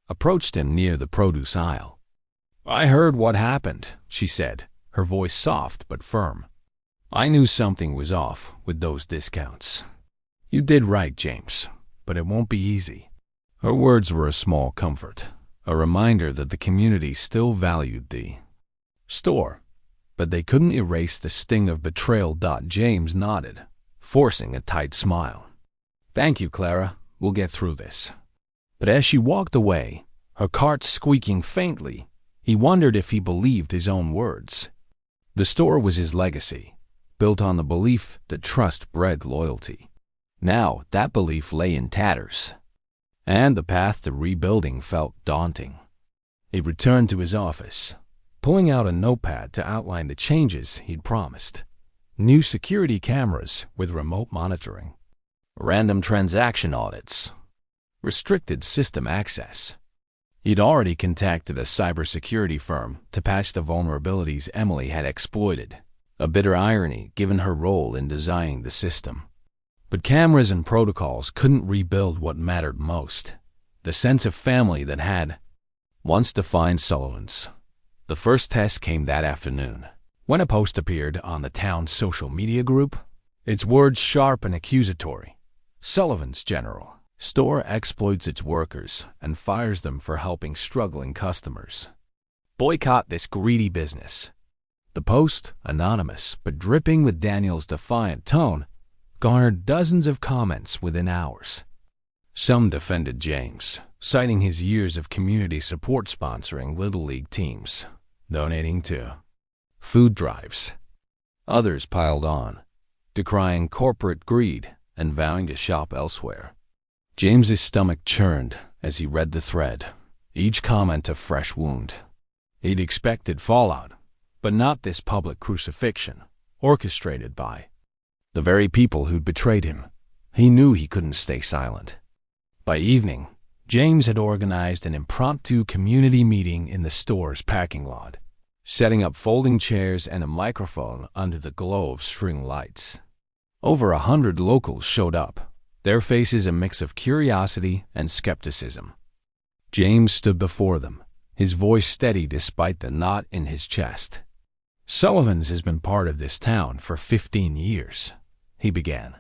approached him near the produce aisle. "I heard what happened," she said, her voice soft but firm. "I knew something was off with those discounts. You did right, James, but it won't be easy." Her words were a small comfort, a reminder that the community still valued the store, but they couldn't erase the sting of betrayal. James nodded, forcing a tight smile. "Thank you, Clara. We'll get through this." But as she walked away, her cart squeaking faintly, he wondered if he believed his own words. The store was his legacy, built on the belief that trust bred loyalty. Now that belief lay in tatters, and the path to rebuilding felt daunting. He returned to his office, pulling out a notepad to outline the changes he'd promised. New security cameras with remote monitoring, random transaction audits, restricted system access. He'd already contacted a cybersecurity firm to patch the vulnerabilities Emily had exploited, a bitter irony given her role in designing the system. But cameras and protocols couldn't rebuild what mattered most, the sense of family that had once defined Sullivan's. The first test came that afternoon, when a post appeared on the town's social media group, its words sharp and accusatory. "Sullivan's General Store exploits its workers and fires them for helping struggling customers. Boycott this greedy business." The post, anonymous but dripping with Daniel's defiant tone, garnered dozens of comments within hours. Some defended James, citing his years of community support sponsoring Little League teams, donating to food drives. Others piled on, decrying corporate greed and vowing to shop elsewhere. James's stomach churned as he read the thread, each comment a fresh wound. He'd expected fallout, but not this public crucifixion, orchestrated by the very people who'd betrayed him. He knew he couldn't stay silent. By evening, James had organized an impromptu community meeting in the store's parking lot, setting up folding chairs and a microphone under the glow of string lights. Over 100 locals showed up, their faces a mix of curiosity and skepticism. James stood before them, his voice steady despite the knot in his chest. "Sullivan's has been part of this town for 15 years, he began.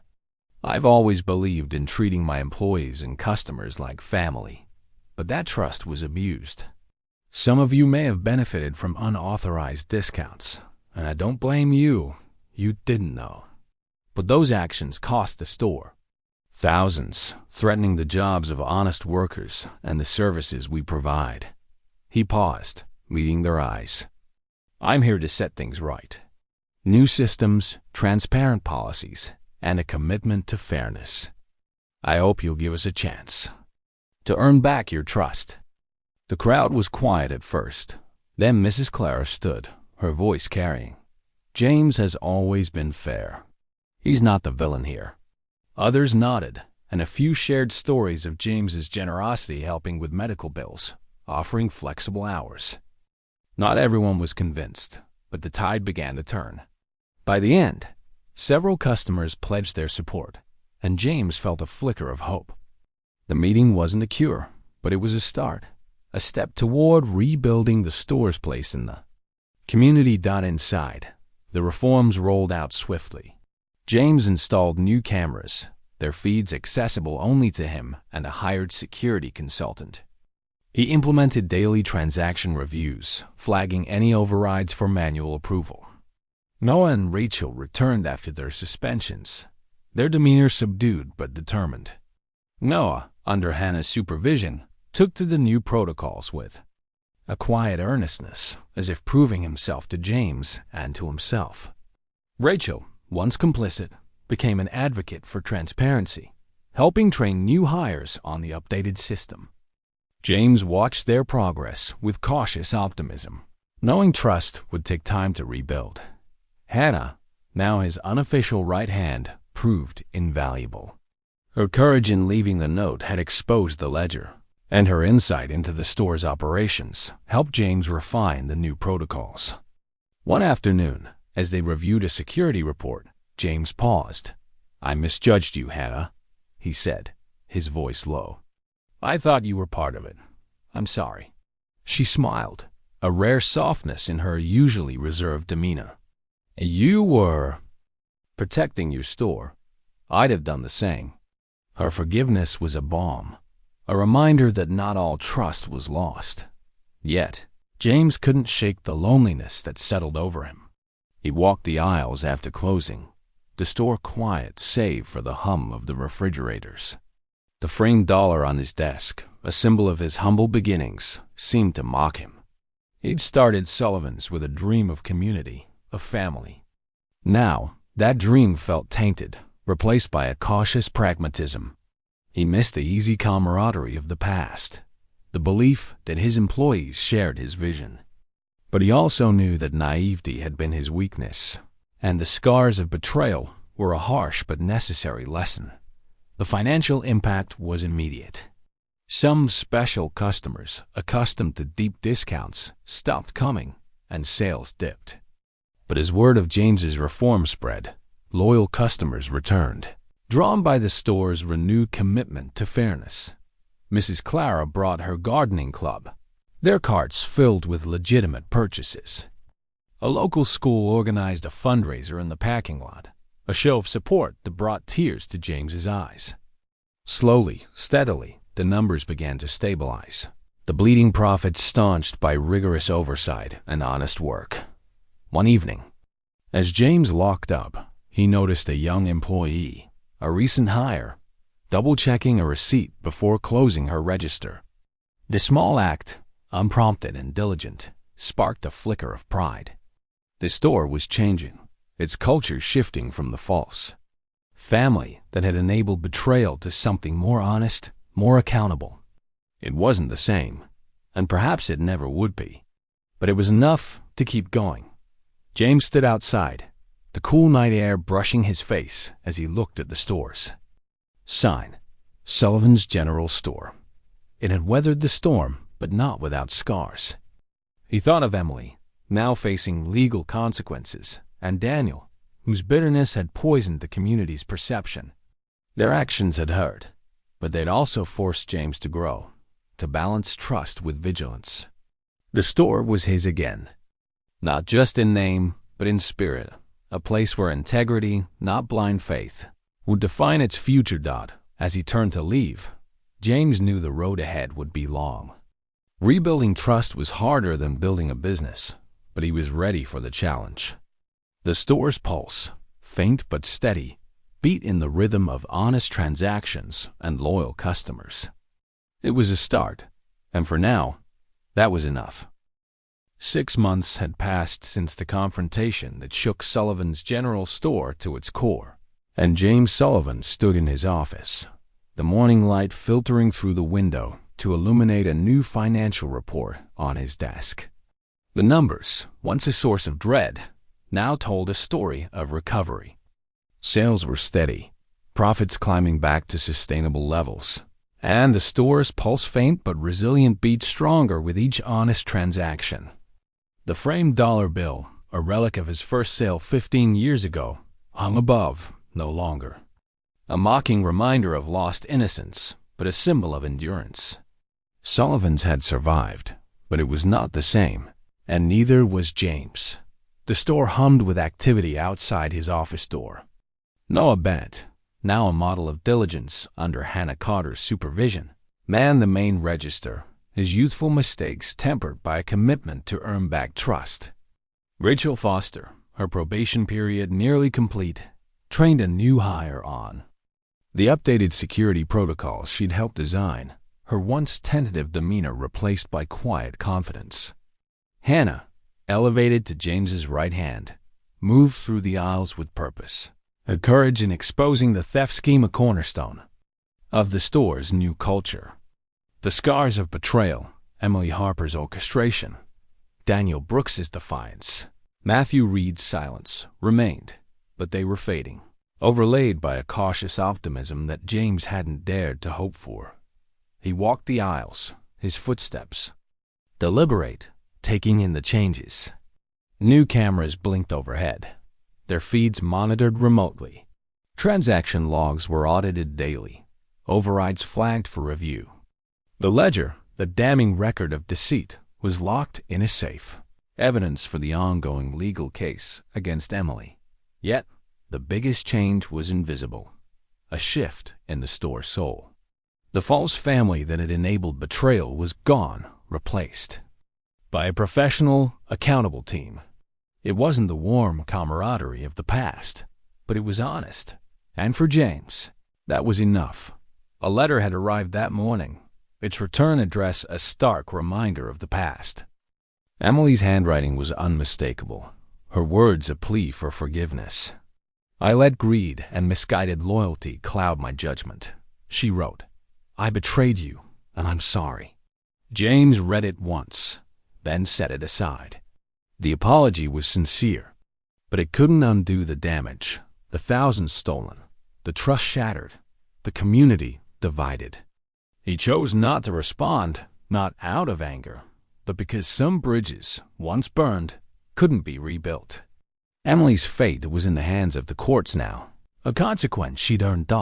"I've always believed in treating my employees and customers like family, but that trust was abused. Some of you may have benefited from unauthorized discounts, and I don't blame you. You didn't know. But those actions cost the store thousands, threatening the jobs of honest workers and the services we provide. He paused, meeting their eyes. I'm here to set things right. New systems, transparent policies, and a commitment to fairness. I hope you'll give us a chance to earn back your trust. The crowd was quiet at first. Then Mrs. Clara stood, her voice carrying. James has always been fair. He's not the villain here. Others nodded, and a few shared stories of James's generosity helping with medical bills, offering flexible hours. Not everyone was convinced, but the tide began to turn. By the end, several customers pledged their support, and James felt a flicker of hope. The meeting wasn't a cure, but it was a start, a step toward rebuilding the store's place in the community. Inside, the reforms rolled out swiftly. James installed new cameras, their feeds accessible only to him, and a hired security consultant. He implemented daily transaction reviews, flagging any overrides for manual approval. Noah and Rachel returned after their suspensions, their demeanor subdued but determined. Noah, under Hannah's supervision, took to the new protocols with a quiet earnestness, as if proving himself to James and to himself. Rachel, once complicit, became an advocate for transparency, helping train new hires on the updated system. James watched their progress with cautious optimism, knowing trust would take time to rebuild. Hannah, now his unofficial right hand, proved invaluable. Her courage in leaving the note had exposed the ledger, and her insight into the store's operations helped James refine the new protocols. One afternoon, as they reviewed a security report, James paused. I misjudged you, Hannah, he said, his voice low. I thought you were part of it. I'm sorry. She smiled, a rare softness in her usually reserved demeanor. You were protecting your store. I'd have done the same. Her forgiveness was a balm, a reminder that not all trust was lost. Yet, James couldn't shake the loneliness that settled over him. He walked the aisles after closing, the store quiet save for the hum of the refrigerators. The framed dollar on his desk, a symbol of his humble beginnings, seemed to mock him. He'd started Sullivan's with a dream of community, of family. Now, that dream felt tainted, replaced by a cautious pragmatism. He missed the easy camaraderie of the past, the belief that his employees shared his vision. But he also knew that naivety had been his weakness, and the scars of betrayal were a harsh but necessary lesson. The financial impact was immediate. Some special customers, accustomed to deep discounts, stopped coming, and sales dipped. But as word of James's reform spread, loyal customers returned, drawn by the store's renewed commitment to fairness. Mrs. Clara brought her gardening club, their carts filled with legitimate purchases. A local school organized a fundraiser in the parking lot, a show of support that brought tears to James's eyes. Slowly, steadily, the numbers began to stabilize, the bleeding profits staunched by rigorous oversight and honest work. One evening, as James locked up, he noticed a young employee, a recent hire, double-checking a receipt before closing her register. The small act, unprompted and diligent, sparked a flicker of pride. The store was changing, its culture shifting from the false family that had enabled betrayal to something more honest, more accountable. It wasn't the same, and perhaps it never would be, but it was enough to keep going. James stood outside, the cool night air brushing his face as he looked at the stores. Sign: Sullivan's General Store. It had weathered the storm, but not without scars. He thought of Emily, now facing legal consequences, and Daniel, whose bitterness had poisoned the community's perception. Their actions had hurt, but they'd also forced James to grow, to balance trust with vigilance. The store was his again, not just in name, but in spirit, a place where integrity, not blind faith, would define its future. As he turned to leave, James knew the road ahead would be long. Rebuilding trust was harder than building a business, but he was ready for the challenge. The store's pulse, faint but steady, beat in the rhythm of honest transactions and loyal customers. It was a start, and for now, that was enough. 6 months had passed since the confrontation that shook Sullivan's general store to its core, and James Sullivan stood in his office, the morning light filtering through the window to illuminate a new financial report on his desk. The numbers, once a source of dread, now told a story of recovery. Sales were steady, profits climbing back to sustainable levels, and the store's pulse faint but resilient beat stronger with each honest transaction. The framed dollar bill, a relic of his first sale 15 years ago, hung above, no longer. A mocking reminder of lost innocence, but a symbol of endurance. Sullivan's had survived, but it was not the same, and neither was James. The store hummed with activity outside his office door. Noah Bennett, now a model of diligence under Hannah Carter's supervision, manned the main register, his youthful mistakes tempered by a commitment to earn back trust. Rachel Foster, her probation period nearly complete, trained a new hire on. The updated security protocols she'd helped design, her once tentative demeanor replaced by quiet confidence. Hannah, elevated to James's right hand, moved through the aisles with purpose, her courage in exposing the theft scheme a cornerstone of the store's new culture. The scars of betrayal, Emily Harper's orchestration, Daniel Brooks's defiance, Matthew Reed's silence remained, but they were fading, overlaid by a cautious optimism that James hadn't dared to hope for. He walked the aisles, his footsteps deliberate, taking in the changes. New cameras blinked overhead, their feeds monitored remotely. Transaction logs were audited daily, overrides flagged for review. The ledger, the damning record of deceit, was locked in a safe, evidence for the ongoing legal case against Emily. Yet, the biggest change was invisible, a shift in the store's soul. The false family that had enabled betrayal was gone, replaced by a professional, accountable team. It wasn't the warm camaraderie of the past, but it was honest. And for James, that was enough. A letter had arrived that morning, its return address a stark reminder of the past. Emily's handwriting was unmistakable, her words a plea for forgiveness. "I let greed and misguided loyalty cloud my judgment," she wrote. "I betrayed you, and I'm sorry." James read it once, then set it aside. The apology was sincere, but it couldn't undo the damage, the thousands stolen, the trust shattered, the community divided. He chose not to respond, not out of anger, but because some bridges, once burned, couldn't be rebuilt. Emily's fate was in the hands of the courts now, a consequence she'd earned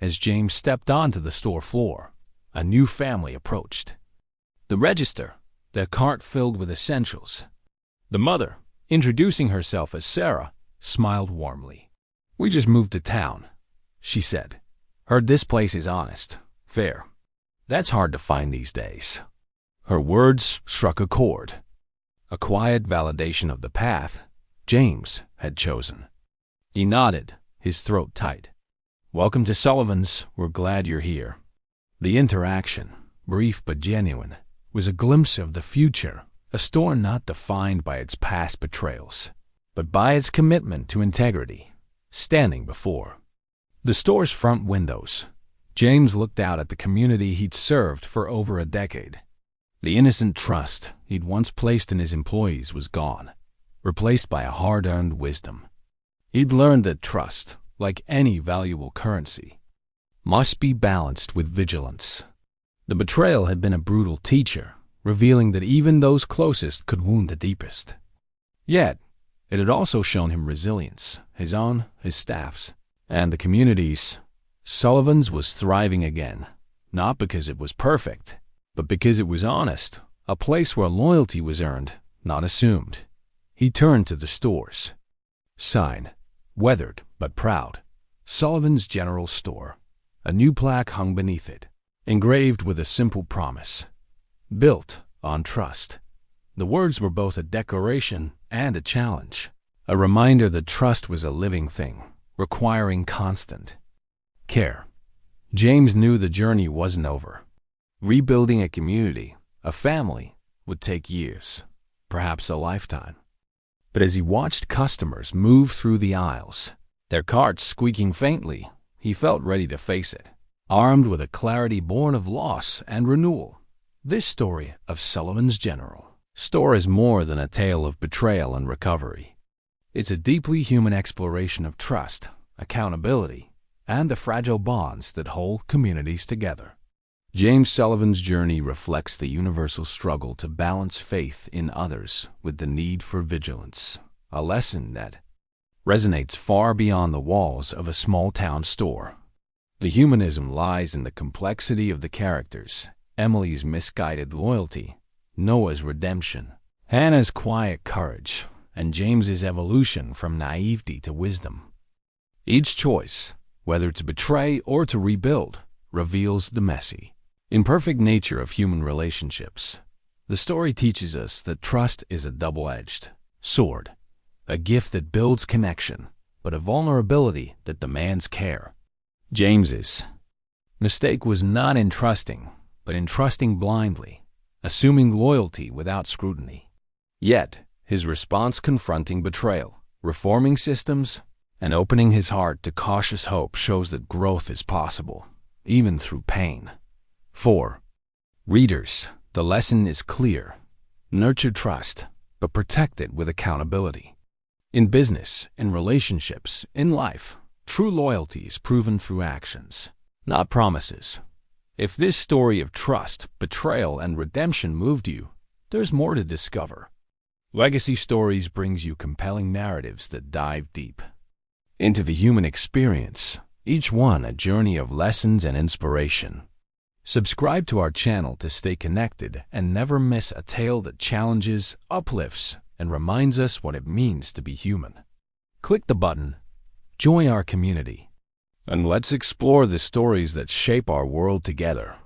as James stepped onto the store floor. A new family approached. The register, their cart filled with essentials. The mother, introducing herself as Sarah, smiled warmly. "We just moved to town," she said. "Heard this place is honest, fair. That's hard to find these days." Her words struck a chord, a quiet validation of the path James had chosen. He nodded, his throat tight. "Welcome to Sullivan's. We're glad you're here." The interaction, brief but genuine, was a glimpse of the future, a store not defined by its past betrayals, but by its commitment to integrity. Standing before the store's front windows, James looked out at the community he'd served for over a decade. The innocent trust he'd once placed in his employees was gone, replaced by a hard-earned wisdom. He'd learned that trust, like any valuable currency, must be balanced with vigilance. The betrayal had been a brutal teacher, revealing that even those closest could wound the deepest. Yet, it had also shown him resilience, his own, his staff's, and the community's. Sullivan's was thriving again, not because it was perfect, but because it was honest, a place where loyalty was earned, not assumed. He turned to the store's sign, weathered but proud, Sullivan's General Store. A new plaque hung beneath it, engraved with a simple promise, built on trust. The words were both a declaration and a challenge, a reminder that trust was a living thing, requiring constant care. James knew the journey wasn't over. Rebuilding a community, a family, would take years, perhaps a lifetime. But as he watched customers move through the aisles, their carts squeaking faintly, he felt ready to face it, armed with a clarity born of loss and renewal. This story of Sullivan's General Store is more than a tale of betrayal and recovery. It's a deeply human exploration of trust, accountability, and the fragile bonds that hold communities together. James Sullivan's journey reflects the universal struggle to balance faith in others with the need for vigilance, a lesson that resonates far beyond the walls of a small-town store. The humanism lies in the complexity of the characters: Emily's misguided loyalty, Noah's redemption, Hannah's quiet courage, and James's evolution from naivety to wisdom. Each choice, whether to betray or to rebuild, reveals the messy, imperfect nature of human relationships. The story teaches us that trust is a double-edged sword, a gift that builds connection, but a vulnerability that demands care. James's mistake was not in trusting, but in trusting blindly, assuming loyalty without scrutiny. Yet, his response confronting betrayal, reforming systems, and opening his heart to cautious hope shows that growth is possible, even through pain. For readers, the lesson is clear. Nurture trust, but protect it with accountability. In business, in relationships, in life, true loyalty is proven through actions, not promises. If this story of trust, betrayal, and redemption moved you, there's more to discover. Legacy Stories brings you compelling narratives that dive deep into the human experience, each one a journey of lessons and inspiration. Subscribe to our channel to stay connected and never miss a tale that challenges, uplifts, and reminds us what it means to be human. Click the button, join our community, and let's explore the stories that shape our world together.